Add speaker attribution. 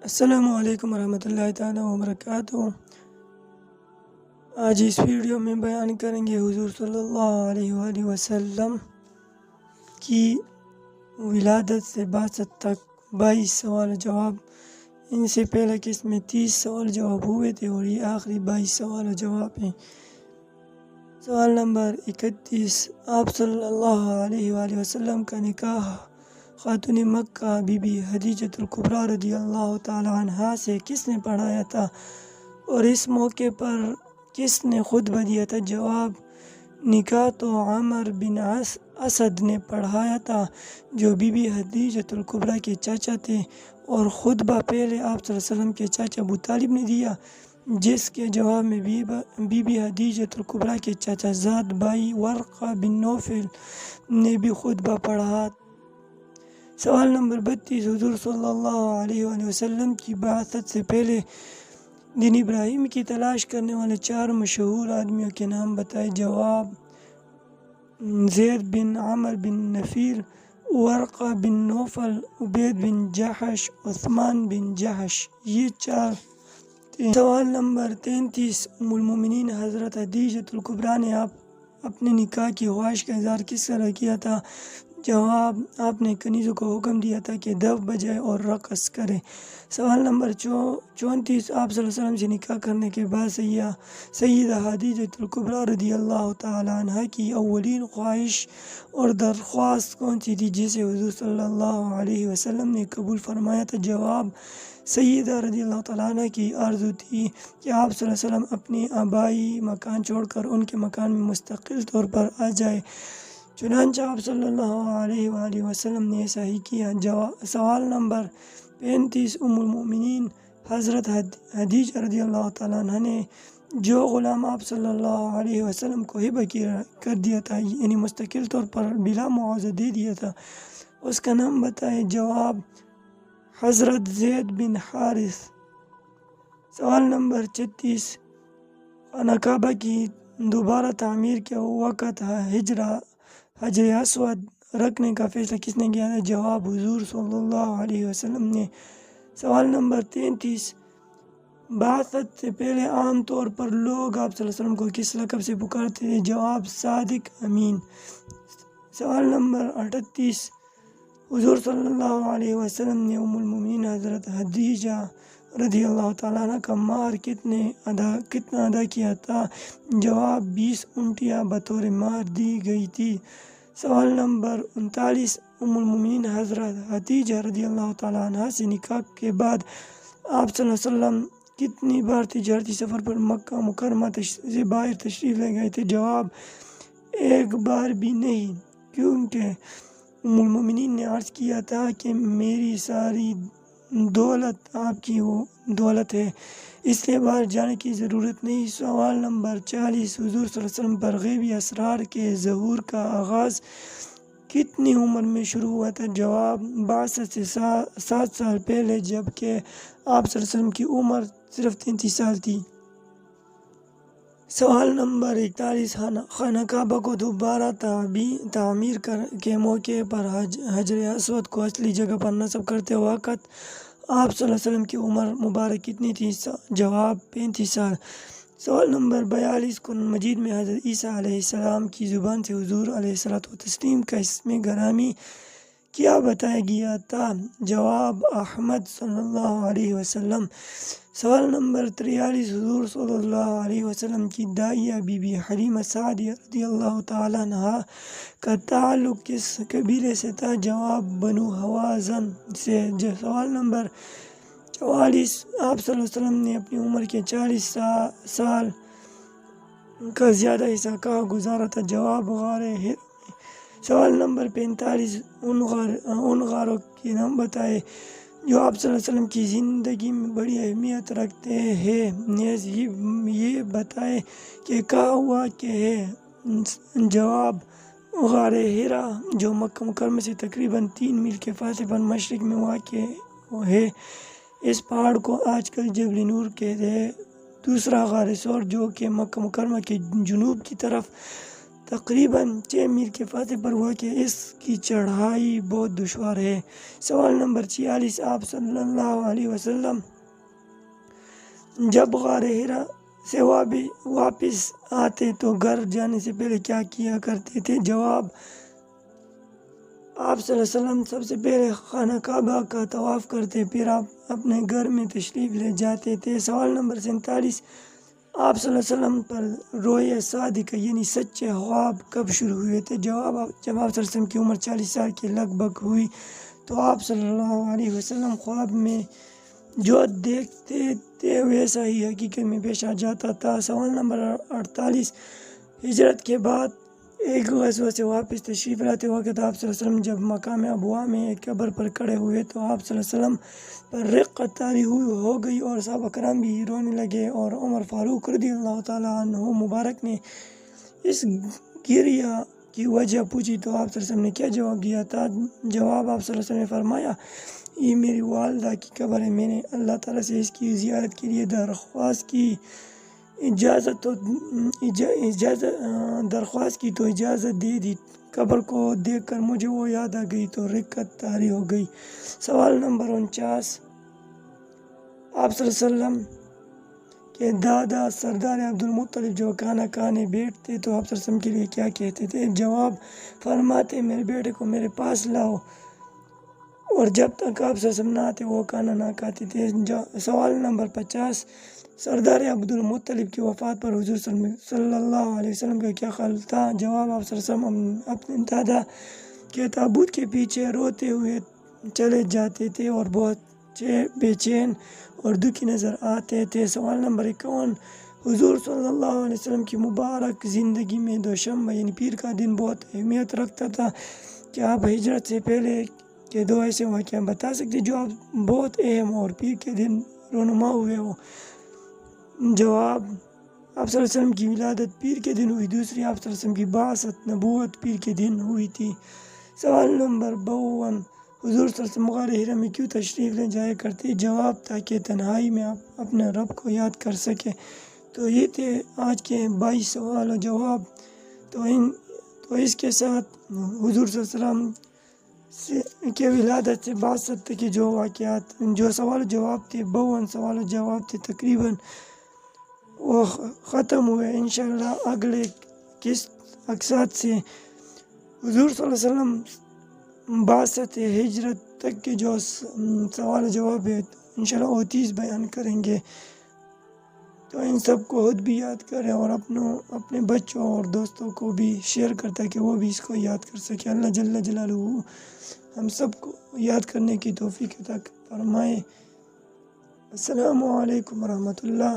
Speaker 1: السلام علیکم ورحمۃ اللہ تعالیٰ وبرکاتہ۔ آج اس ویڈیو میں بیان کریں گے حضور صلی اللہ علیہ وآلہ وسلم کی ولادت سے بعثت تک 22 سوال جواب۔ ان سے پہلے قسط میں 30 سوال جواب ہوئے تھے اور یہ آخری 22 سوال جواب ہیں۔ سوال نمبر 31، آپ صلی اللہ علیہ وآلہ وسلم کا نکاح خاتون مکہ بی بی خدیجۃ الکبریٰ رضی اللہ تعالی عنہا سے کس نے پڑھایا تھا اور اس موقع پر کس نے خطبہ دیا تھا؟ جواب، نکاح تو عامر بن اسد نے پڑھایا تھا جو بی بی خدیجۃ الکبریٰ کے چاچا تھے، اور خطبہ پہلے آپ صلی اللہ علیہ وسلم کے چاچا ابو طالب نے دیا، جس کے جواب میں بی بی خدیجۃ الکبریٰ کے چاچا زاد بھائی ورقہ بن نوفل نے بھی خطبہ پڑھا۔ سوال نمبر 32، حضور صلی اللہ علیہ وآلہ وسلم کی بعثت سے پہلے دین ابراہیم کی تلاش کرنے والے 4 مشہور آدمیوں کے نام بتائے۔ جواب، زید بن عمر بن نفیل، ورقہ بن نوفل، عبید بن جحش، عثمان بن جحش، یہ 4 تھے۔ سوال نمبر 33، ام المومنین حضرت خدیجۃ الکبریٰ نے اپنے نکاح کی خواہش کا اظہار کس طرح کیا تھا؟ جواب، آپ نے کنیزوں کو حکم دیا تھا کہ دف بجائے اور رقص کرے۔ سوال نمبر 34، آپ صلی اللہ علیہ وسلم سے نکاح کرنے کے بعد سیدہ خدیجۃ الکبریٰ رضی اللہ تعالی عنہا کی اولین خواہش اور درخواست کون سی تھی جسے حضور صلی اللہ علیہ وسلم نے قبول فرمایا تھا؟ جواب، سیدہ رضی اللہ تعالیٰ عنہ کی آرزو تھی کہ آپ صلی اللہ علیہ وسلم اپنے آبائی مکان چھوڑ کر ان کے مکان میں مستقل طور پر آ جائے، چنانچہ آپ صلی اللہ علیہ وآلہ وسلم نے ایسا ہی کیا۔ سوال نمبر 35، ام المومنین حضرت خدیجہ رضی اللہ تعالیٰ عنہ نے جو غلام آپ صلی اللہ علیہ وسلم کو ہبہ کر دیا تھا، یعنی مستقل طور پر بلا معاوضہ دے دیا تھا، اس کا نام بتائے۔ جواب، حضرت زید بن حارث۔ سوال نمبر 36، خانہ کعبہ کی دوبارہ تعمیر کے وقت حجر اسود رکھنے کا فیصلہ کس نے کیا تھا؟ جواب، حضور صلی اللہ علیہ وسلم نے۔ سوال نمبر 33، بعثت سے پہلے عام طور پر لوگ آپ صلی اللہ علیہ وسلم کو کس لقب سے پکارتے تھے؟ جواب، صادق امین۔ سوال نمبر 38، حضور صلی اللہ علیہ وسلم نے ام المومنین حضرت خدیجہ رضی اللہ تعالیٰ عنہ کا مہر کتنا ادا کیا تھا؟ جواب، 20 اونٹیاں بطور مہر دی گئی تھی۔ سوال نمبر 39، ام المومنین حضرت خدیجہ رضی اللہ تعالیٰ عنہ سے نکاح کے بعد آپ صلی اللہ علیہ وسلم کتنی بار تجارتی سفر پر مکہ مکرمہ سے باہر تشریف لے گئے تھے؟ جواب، 1 بار بھی نہیں، کیونکہ ام المومنین نے عرض کیا تھا کہ میری ساری دولت آپ کی دولت ہے، اس لیے باہر جانے کی ضرورت نہیں۔ سوال نمبر 40، حضور صلی اللہ علیہ وسلم پر غیبی اسرار کے ظہور کا آغاز کتنی عمر میں شروع ہوا تھا؟ جواب، بعثت سے 7 سال پہلے، جبکہ آپ صلی اللہ علیہ وسلم کی عمر صرف 33 سال تھی۔ سوال نمبر 41، خانہ کعبہ کو دوبارہ تعمیر کے موقع پر حجر اسود کو اصلی جگہ پر نصب کرتے وقت آپ صلی اللہ علیہ وسلم کی عمر مبارک کتنی تھی؟ جواب، 35 سال۔ سوال نمبر 42، قرآن مجید میں حضرت عیسیٰ علیہ السلام کی زبان سے حضور علیہ السلام کا اسم گرامی کیا بتایا گیا تھا؟ جواب، احمد صلی اللہ علیہ وسلم۔ سوال نمبر 43، حضور صلی اللہ علیہ وسلم کی دائیہ بی بی حلیمہ سعدیہ رضی اللہ تعالیٰ عنہا کا تعلق کس قبیلے سے تھا؟ جواب، بنو حوازن سے۔ سوال نمبر 44، آپ صلی اللہ علیہ وسلم نے اپنی عمر کے 40 سال کا زیادہ حصہ کہاں گزارا تھا؟ جواب، غار ہرا۔ سوال نمبر 45، ان غاروں کے نام بتائے جو آپ صلی اللہ علیہ وسلم کی زندگی میں بڑی اہمیت رکھتے ہیں، نیز یہ بتائے کہ کہاں واقع ہے؟ جواب، غار ہرا جو مکہ مکرمہ سے تقریباً 3 میل کے فاصلے پر مشرق میں واقع ہے، اس پہاڑ کو آج کل جبل نور کہتے ہیں۔ دوسرا غار ثور جو کہ مکہ مکرمہ کے جنوب کی طرف تقریباً 6 میل کے فاصلے پر ہوا کہ اس کی چڑھائی بہت دشوار ہے۔ سوال نمبر 46، آپ صلی اللہ علیہ وسلم جب غار حرا سے واپس آتے تو گھر جانے سے پہلے کیا کیا کرتے تھے؟ جواب، آپ صلی اللہ علیہ وسلم سب سے پہلے خانہ کعبہ کا طواف کرتے، پھر آپ اپنے گھر میں تشریف لے جاتے تھے۔ سوال نمبر 47، آپ صلی اللہ علیہ وسلم پر روئے صادقہ یعنی سچے خواب کب شروع ہوئے تھے؟ جواب، جب آپ صلی اللہ علیہ وسلم کی عمر 40 سال کے لگ بھگ ہوئی تو آپ صلی اللہ علیہ وسلم خواب میں جو دیکھتے تھے ویسا ہی حقیقت میں پیش آ جاتا تھا۔ سوال نمبر 48، ہجرت کے بعد ایک غزوہ سے واپس تشریف لاتے وقت آپ صلی اللہ علیہ وسلم جب مقام ابوا میں ایک قبر پر کھڑے ہوئے تو آپ صلی اللہ علیہ وسلم پر رقت طاری ہو گئی اور صحابہ کرام بھی رونے لگے، اور عمر فاروق رضی اللہ تعالیٰ عنہ مبارک نے اس گریہ کی وجہ پوچھی تو آپ صلی اللہ علیہ وسلم نے کیا جواب دیا تھا؟ جواب، آپ صلی اللہ علیہ وسلم نے فرمایا، یہ میری والدہ کی قبر ہے، میں نے اللہ تعالیٰ سے اس کی زیارت کے لیے درخواست کی تو اجازت دے دی، قبر کو دیکھ کر مجھے وہ یاد آ گئی تو رقت طاری ہو گئی۔ سوال نمبر 49، آپ صلی اللہ علیہ وسلم کے دادا سردار عبدالمطلب جو کھانا کھانے بیٹھتے تو آپ صلی اللہ علیہ وسلم کے لیے کیا کہتے تھے؟ جواب، فرماتے، میرے بیٹے کو میرے پاس لاؤ، اور جب تک آپ صلی اللہ علیہ وسلم نہ آتے وہ کھانا نہ کھاتے تھے۔ سوال نمبر 50، سردار عبدالمطلب کی وفات پر حضور صلی اللہ علیہ وسلم کا کیا خیال تھا؟ جواب، آپ صلی اللہ علیہ وسلم اپنے دادا کے تابوت کے پیچھے روتے ہوئے چلے جاتے تھے اور بہت بے چین اور دکھی نظر آتے تھے۔ سوال نمبر 51، حضور صلی اللہ علیہ وسلم کی مبارک زندگی میں دوشنبہ یعنی پیر کا دن بہت اہمیت رکھتا تھا، کیا آپ ہجرت سے پہلے کے دو ایسے واقعہ بتا سکتے جو آپ بہت اہم اور پیر کے دن رونما ہوئے ہو؟ جواب، آپ صلی اللہ علیہ وسلم کی ولادت پیر کے دن ہوئی، دوسری آپ صلی اللہ علیہ وسلم کی بعثت نبوت پیر کے دن ہوئی تھی۔ سوال نمبر 52، حضور صلی اللہ علیہ وسلم غار حرا میں کیوں تشریف لے جایا کرتے؟ جواب، تاکہ تنہائی میں آپ اپنے رب کو یاد کر سکیں۔ تو یہ تھے آج کے 22 سوال و جواب۔ تو اس کے ساتھ حضور صلی اللہ علیہ وسلم کے ولادت سے بعثت تک کے جو واقعات، جو سوال و جواب تھے، 52 سوال و جواب تھے تقریباً، وہ ختم ہوئے۔ انشاءاللہ اگلے اقساط سے حضور صلی اللہ علیہ وسلم بعثت ہجرت تک کے جو سوال و جواب ہے انشاءاللہ 29 بیان کریں گے۔ تو ان سب کو خود بھی یاد کریں اور اپنے بچوں اور دوستوں کو بھی شیئر کرتا ہے کہ وہ بھی اس کو یاد کر سکے۔ اللہ جل جلالہ ہم سب کو یاد کرنے کی توفیق عطا فرمائے۔ السلام علیکم ورحمۃ اللہ۔